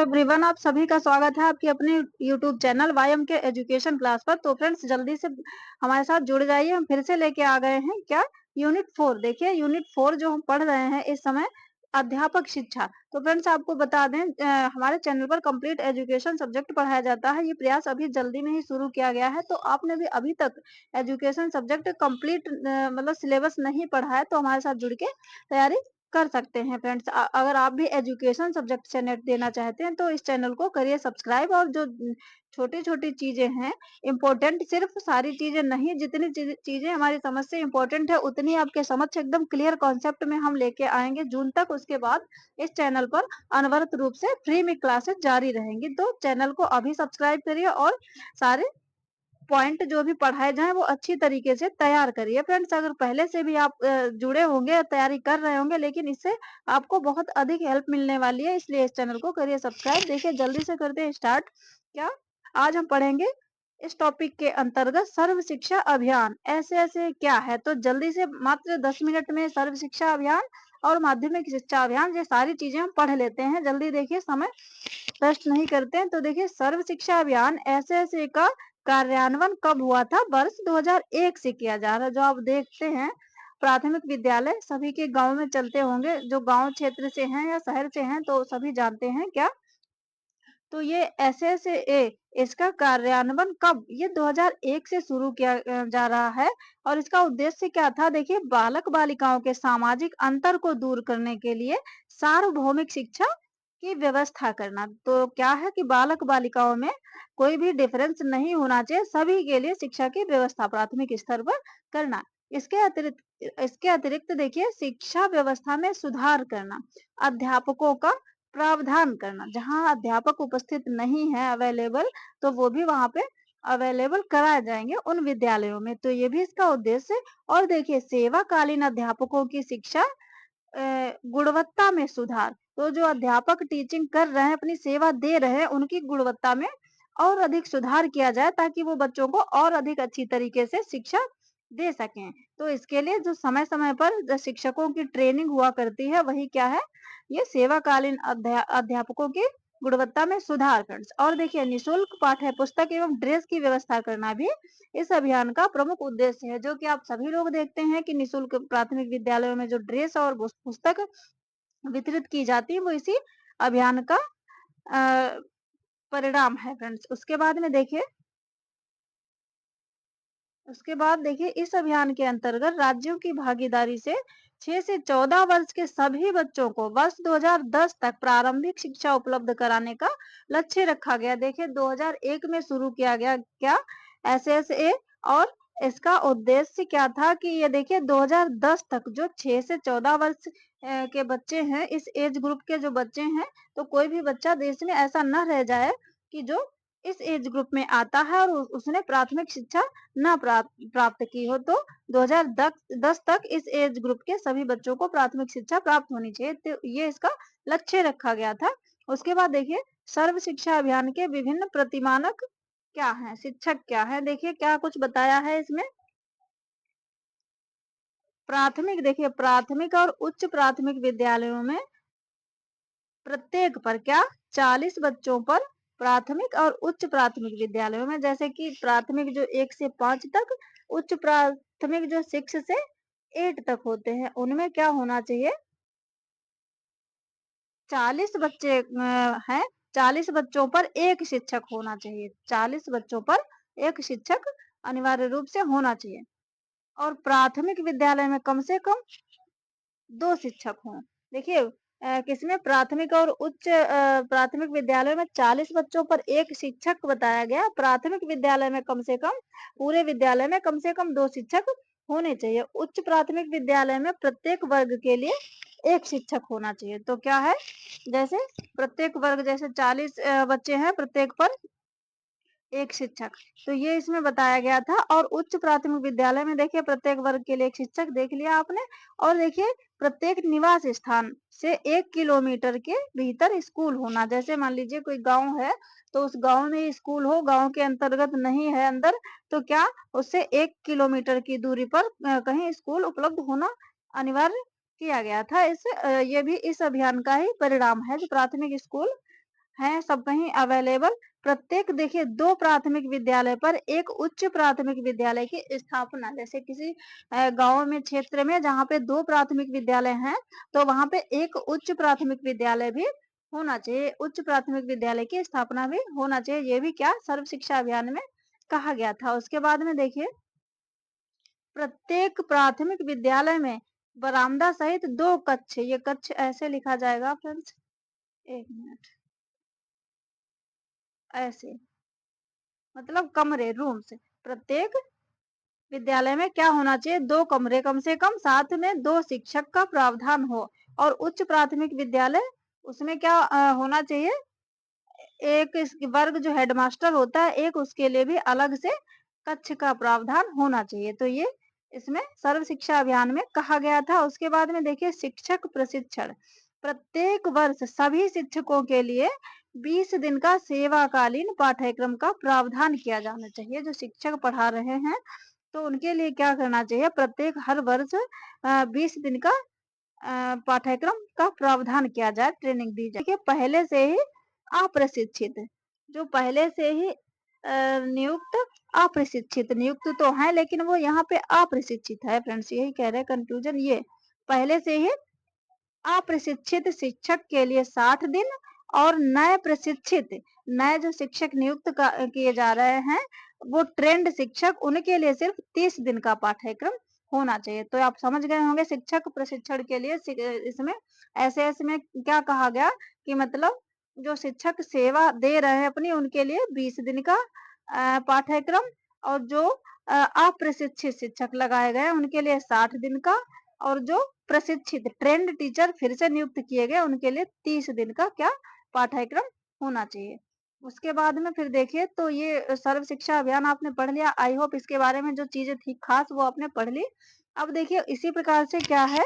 Everyone, आप सभी का स्वागत है आपके अपने यूट्यूब चैनल वाईएम के एजुकेशन क्लास पर। तो फ्रेंड्स, जल्दी से हमारे साथ जुड़ जाइए। हम फिर से लेके आ गए हैं क्या, यूनिट 4। देखिए यूनिट 4 जो हम पढ़ रहे हैं इस समय, अध्यापक शिक्षा। तो फ्रेंड्स, आपको बता दें हमारे चैनल पर कंप्लीट एजुकेशन सब्जेक्ट पढ़ाया जाता है। ये प्रयास अभी जल्दी में ही शुरू किया गया है। तो आपने भी अभी तक एजुकेशन सब्जेक्ट कंप्लीट मतलब सिलेबस नहीं पढ़ा है तो हमारे साथ जुड़ के तैयारी कर सकते हैं। फ्रेंड्स, अगर आप भी एजुकेशन सब्जेक्ट से नेट देना चाहते हैं तो इस चैनल को करिए सब्सक्राइब। और जो छोटी-छोटी चीज़ें हैं इम्पोर्टेंट, सिर्फ सारी चीज़ें नहीं, जितनी चीज़ें हमारी समझ से इम्पोर्टेंट है उतनी आपके समक्ष एकदम क्लियर कॉन्सेप्ट में हम लेके आएँगे जून तक। उसके बाद इस चैनल पर अनवरत रूप से फ्री में क्लासेस जारी रहेंगी। तो चैनल को अभी सब्सक्राइब करिए और सारे पॉइंट जो भी पढ़ाए जाएँ वो अच्छी तरीके से तैयार करिए। फ्रेंड्स, अगर पहले से भी आप जुड़े होंगे, तैयारी कर रहे होंगे, लेकिन इससे आपको बहुत अधिक हेल्प मिलने वाली है, इसलिए इस चैनल को करिए सब्सक्राइब। देखिए जल्दी से करते हैं स्टार्ट। क्या आज हम पढ़ेंगे इस टॉपिक के अंतर्गत सर्व शिक्षा अभियान। ऐसे-ऐसे क्या है? तो जल्दी से मात्र 10 मिनट में सर्व शिक्षा अभियान और माध्यमिक शिक्षा अभियान, ये सारी चीज़ें हम पढ़ लेते हैं। जल्दी देखिए, समय वेस्ट नहीं करते हैं। तो देखिए, सर्व शिक्षा अभियान ऐसे-ऐसे का कार्यान्वयन कब हुआ था? वर्ष 2001 से किया जा रहा है। जो आप देखते हैं प्राथमिक विद्यालय सभी के गाँव में चलते होंगे, जो गाँव क्षेत्र से हैं या शहर से हैं तो सभी जानते हैं क्या? तो ये एसएसए इसका कार्यान्वयन कब? ये 2001 से शुरू किया जा रहा है। और इसका उद्देश्य क्या था? देखिए, बालक बालिकाओं के सामाजिक अंतर को दूर करने के लिए सार्वभौमिक शिक्षा की व्यवस्था करना। तो क्या है कि बालक बालिकाओं में कोई भी डिफरेंस नहीं होना चाहिए, सभी के लिए शिक्षा की व्यवस्था प्राथमिक स्तर पर करना। इसके अतिरिक्त देखिए, शिक्षा व्यवस्था में सुधार करना, अध्यापकों का प्रावधान करना, जहाँ अध्यापक उपस्थित नहीं है अवेलेबल, तो वो भी वहाँ पे अवेलेबल कराए जाएंगे उन विद्यालयों में। तो ये भी इसका उद्देश्य है। और देखिए, सेवाकालीन अध्यापकों की शिक्षा गुणवत्ता में सुधार। तो जो अध्यापक टीचिंग कर रहे हैं, अपनी सेवा दे रहे हैं, उनकी गुणवत्ता में और अधिक सुधार किया जाए ताकि वो बच्चों को और अधिक अच्छी तरीके से शिक्षा दे सकें। तो इसके लिए जो समय-समय पर जो शिक्षकों की ट्रेनिंग हुआ करती है, वही क्या है, ये सेवाकालीन अध्यापकों की गुणवत्ता में सुधार। फ्रेंड्स, और देखिए, निःशुल्क पाठ्य पुस्तक एवं ड्रेस की व्यवस्था करना भी इस अभियान का प्रमुख उद्देश्य है। जो कि आप सभी लोग देखते हैं कि निःशुल्क प्राथमिक विद्यालयों में जो ड्रेस और पुस्तक वितरित की जाती है वो इसी अभियान का अ, परिणाम है। फ्रेंड्स, उसके बाद देखिए, इस अभियान के अंतर्गत राज्यों की भागीदारी से 6 से 14 वर्ष के सभी बच्चों को वर्ष 2010 तक प्रारंभिक शिक्षा उपलब्ध कराने का लक्ष्य रखा गया। देखिए, 2001 में शुरू किया गया क्या, एसएसए। और इसका उद्देश्य क्या था कि ये देखिए 2010 तक जो 6 से 14 वर्ष के बच्चे हैं, इस एज ग्रुप के जो बच्चे हैं, तो कोई भी बच्चा देश में ऐसा न रह जाए कि जो इस एज ग्रुप में आता है और उसने प्राथमिक शिक्षा ना प्राप्त की हो। तो 2010 तक इस एज ग्रुप के सभी बच्चों को प्राथमिक शिक्षा प्राप्त होनी चाहिए। तो ये इसका लक्ष्य रखा गया था। उसके बाद देखिए, सर्व शिक्षा अभियान के विभिन्न प्रतिमानक क्या हैं, शिक्षक क्या है? देखिए क्या कुछ बताया है इसमें। प्राथमिक और उच्च प्राथमिक विद्यालयों में प्रत्येक पर क्या, 40 बच्चों पर, प्राथमिक और उच्च प्राथमिक विद्यालयों में, जैसे कि प्राथमिक जो 1 से 5 तक, उच्च प्राथमिक जो 6 से 8 तक होते हैं, उनमें क्या होना चाहिए, 40 बच्चे हैं, 40 बच्चों पर एक शिक्षक होना चाहिए। 40 बच्चों पर एक शिक्षक अनिवार्य रूप से होना चाहिए। और प्राथमिक विद्यालय में कम से कम 2 शिक्षक हों। देखिए, किसमें, प्राथमिक और उच्च प्राथमिक विद्यालय में 40 बच्चों पर 1 शिक्षक बताया गया। प्राथमिक विद्यालय में कम से कम, पूरे विद्यालय में कम से कम 2 शिक्षक होने चाहिए। उच्च प्राथमिक विद्यालय में प्रत्येक वर्ग के लिए 1 शिक्षक होना चाहिए। तो क्या है, जैसे प्रत्येक वर्ग, जैसे 40 बच्चे हैं, प्रत्येक पर 1 शिक्षक। तो ये इसमें बताया गया था। और उच्च प्राथमिक विद्यालय में देखिए, प्रत्येक वर्ग के लिए 1 शिक्षक देख लिया आपने। और देखिए, प्रत्येक निवास स्थान से 1 किलोमीटर के भीतर स्कूल होना। जैसे मान लीजिए कोई गाँव है, तो उस गाँव में स्कूल हो, गाँव के अंतर्गत नहीं है अंदर, तो क्या उससे 1 किलोमीटर की दूरी पर कहीं स्कूल उपलब्ध होना अनिवार्य किया गया था। ये भी इस अभियान का ही परिणाम है। जो प्राथमिक स्कूल हैं सब कहीं अवेलेबल। प्रत्येक देखिए 2 प्राथमिक विद्यालय पर एक उच्च प्राथमिक विद्यालय की स्थापना। जैसे किसी गाँव में, क्षेत्र में जहाँ पे 2 प्राथमिक विद्यालय हैं, तो वहाँ पे एक उच्च प्राथमिक विद्यालय भी होना चाहिए। उच्च प्राथमिक विद्यालय की स्थापना भी होना चाहिए। ये भी क्या सर्व शिक्षा अभियान में कहा गया था। उसके बाद में देखिए, प्रत्येक प्राथमिक विद्यालय में बरामदा सहित 2 कक्ष, ये कक्ष ऐसे लिखा जाएगा फ्रेंड्स, 1 मिनट, ऐसे मतलब कमरे, रूम्स। प्रत्येक विद्यालय में क्या होना चाहिए, 2 कमरे कम से कम, साथ में 2 शिक्षक का प्रावधान हो। और उच्च प्राथमिक विद्यालय, उसमें क्या होना चाहिए, एक वर्ग जो हेडमास्टर होता है, एक उसके लिए भी अलग से कक्ष का प्रावधान होना चाहिए। तो ये इसमें सर्व शिक्षा अभियान में कहा गया था। उसके बाद में देखिए, शिक्षक प्रशिक्षण। प्रत्येक वर्ष सभी शिक्षकों के लिए 20 दिन का सेवाकालीन पाठ्यक्रम का प्रावधान किया जाना चाहिए। जो शिक्षक पढ़ा रहे हैं, तो उनके लिए क्या करना चाहिए, प्रत्येक हर वर्ष 20 दिन का पाठ्यक्रम का प्रावधान किया जाए, ट्रेनिंग दी जाए। देखिए, पहले से ही अप्रशिक्षित, जो पहले से ही नियुक्त, अप्रशिक्षित, नियुक्त तो है लेकिन वो यहाँ पे अप्रशिक्षित है फ्रेंड्स, यही कह रहे हैं, कंफ्यूजन ये। पहले से ही अप्रशिक्षित शिक्षक के लिए 60 दिन, और नए प्रशिक्षित, नए जो शिक्षक नियुक्त किए जा रहे हैं, वो ट्रेंड शिक्षक, उनके लिए सिर्फ 30 दिन का पाठ्यक्रम होना चाहिए। तो आप समझ गए होंगे, शिक्षक प्रशिक्षण के लिए इसमें ऐसे में क्या कहा गया कि मतलब जो शिक्षक सेवा दे रहे हैं अपनी, उनके लिए 20 दिन का पाठ्यक्रम, और जो अप्रशिक्षित शिक्षक लगाए गए उनके लिए 60 दिन का, और जो प्रशिक्षित ट्रेंड टीचर फिर से नियुक्त किए गए, उनके लिए 30 दिन का क्या पाठ्यक्रम होना चाहिए। उसके बाद में फिर देखिए, तो ये सर्व शिक्षा अभियान आपने पढ़ लिया। आई होप इसके बारे में जो चीजें थी खास, वो आपने पढ़ ली। अब देखिए, इसी प्रकार से क्या है,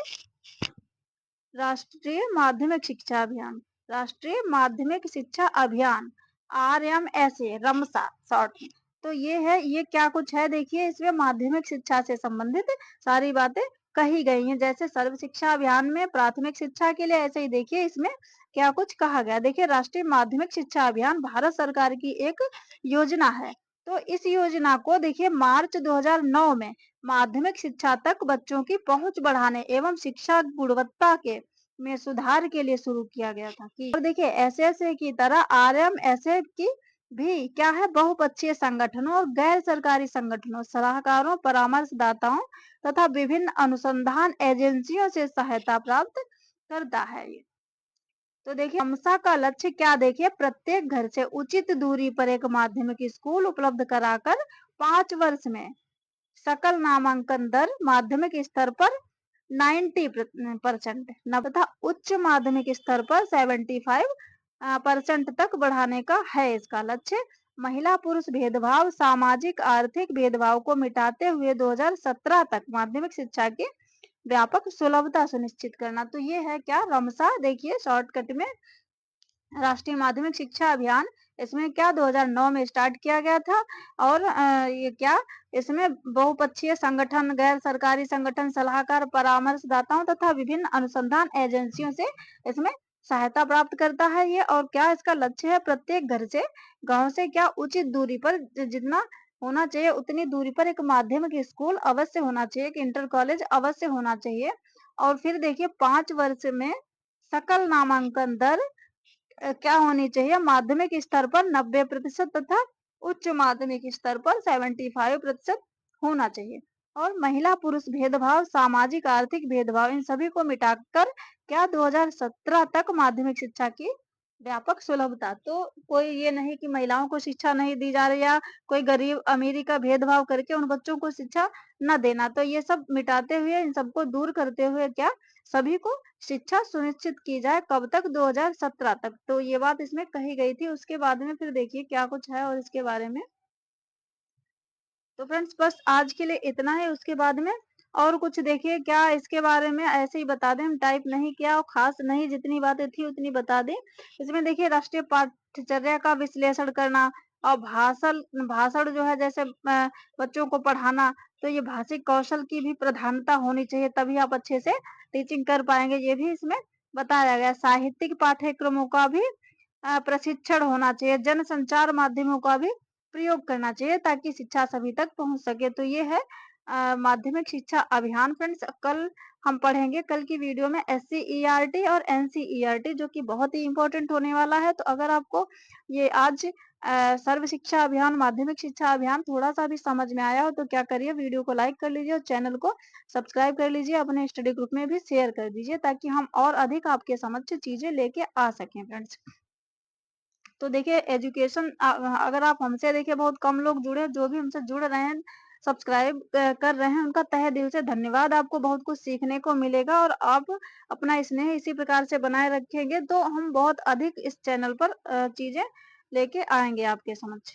राष्ट्रीय माध्यमिक शिक्षा अभियान। राष्ट्रीय माध्यमिक शिक्षा अभियान, RMSA, रमसा शॉर्ट में। तो ये है, ये क्या कुछ है, देखिए इसमें माध्यमिक शिक्षा से संबंधित सारी बातें कही गई हैं। जैसे सर्व शिक्षा अभियान में प्राथमिक शिक्षा के लिए, ऐसे ही देखिए इसमें क्या कुछ कहा गया। देखिए, राष्ट्रीय माध्यमिक शिक्षा अभियान भारत सरकार की एक योजना है। तो इस योजना को देखिए, मार्च 2009 में माध्यमिक शिक्षा तक बच्चों की पहुंच बढ़ाने एवं शिक्षा गुणवत्ता के में सुधार के लिए शुरू किया गया था। कि और देखिए, एसएसए की तरह RMSA की भी क्या है, बहुपक्षीय संगठनों और गैर सरकारी संगठनों, सलाहकारों, परामर्शदाताओं तथा विभिन्न अनुसंधान एजेंसियों से सहायता प्राप्त करता है ये। तो देखिए, रमसा का लक्ष्य क्या, देखिए प्रत्येक घर से उचित दूरी पर एक माध्यमिक स्कूल उपलब्ध कराकर 5 वर्ष में सकल नामांकन दर माध्यमिक स्तर पर 90% तथा उच्च माध्यमिक स्तर पर 75% तक बढ़ाने का है इसका लक्ष्य। महिला पुरुष भेदभाव, सामाजिक आर्थिक भेदभाव को मिटाते हुए 2017 तक माध्यमिक शिक्षा की व्यापक सुलभता सुनिश्चित करना। तो ये है क्या, रमसा। देखिए शॉर्टकट में, राष्ट्रीय माध्यमिक शिक्षा अभियान, इसमें क्या 2009 में स्टार्ट किया गया था। और ये क्या, इसमें बहुपक्षीय संगठन, गैर सरकारी संगठन, सलाहकार, परामर्शदाताओं तथा विभिन्न अनुसंधान एजेंसियों से इसमें सहायता प्राप्त करता है ये। और क्या इसका लक्ष्य है, प्रत्येक घर से, गांव से क्या उचित दूरी पर, जितना होना चाहिए उतनी दूरी पर एक माध्यमिक स्कूल अवश्य होना चाहिए, एक इंटर कॉलेज अवश्य होना चाहिए। और फिर देखिए, 5 वर्ष में सकल नामांकन दर क्या होनी चाहिए, माध्यमिक स्तर पर 90% तथा उच्च माध्यमिक स्तर पर 75% होना चाहिए। और महिला पुरुष भेदभाव, सामाजिक आर्थिक भेदभाव, इन सभी को मिटाकर क्या 2017 तक माध्यमिक शिक्षा की व्यापक सुलभता। तो कोई ये नहीं कि महिलाओं को शिक्षा नहीं दी जा रही, या कोई गरीब अमीरी का भेदभाव करके उन बच्चों को शिक्षा न देना। तो ये सब मिटाते हुए, इन सबको दूर करते हुए क्या सभी को शिक्षा सुनिश्चित की जाए, कब तक, 2017 तक। तो ये बात इसमें कही गई थी। उसके बाद में फिर देखिए क्या कुछ है और इसके बारे में। तो फ्रेंड्स, बस आज के लिए इतना है। उसके बाद में और कुछ देखिए क्या इसके बारे में ऐसे ही बता दें, हम टाइप नहीं किया और खास नहीं, जितनी बातें थी उतनी बता दें। इसमें देखिए, राष्ट्रीय पाठ्यचर्या का विश्लेषण करना, और भाषण भाषण जो है, जैसे बच्चों को पढ़ाना, तो ये भाषिक कौशल की भी प्रधानता होनी चाहिए, तभी आप अच्छे से टीचिंग कर पाएंगे, ये भी इसमें बताया गया। साहित्यिक पाठ्यक्रमों का भी प्रशिक्षण होना चाहिए, जनसंचार माध्यमों का भी प्रयोग करना चाहिए ताकि शिक्षा सभी तक पहुँच सके। तो ये है माध्यमिक शिक्षा अभियान फ्रेंड्स। कल हम पढ़ेंगे कल की वीडियो में एससीईआरटी और एनसीईआरटी जो कि बहुत ही इम्पोर्टेंट होने वाला है। तो अगर आपको ये आज सर्व शिक्षा अभियान, माध्यमिक शिक्षा अभियान थोड़ा-सा भी समझ में आया हो तो क्या करिए, वीडियो को लाइक कर लीजिए और चैनल को सब्सक्राइब कर लीजिए, अपने स्टडी ग्रुप में भी शेयर कर दीजिए ताकि हम और अधिक आपके समक्ष चीज़ें लेके आ सकें फ्रेंड्स। तो देखिए एजुकेशन अगर आप हमसे देखिए बहुत कम लोग जुड़े, जो भी हमसे जुड़ रहे हैं, सब्सक्राइब कर रहे हैं, उनका तहे दिल से धन्यवाद। आपको बहुत कुछ सीखने को मिलेगा और आप अपना स्नेह इसी प्रकार से बनाए रखेंगे तो हम बहुत अधिक इस चैनल पर चीज़ें लेके आएँगे आपके समक्ष।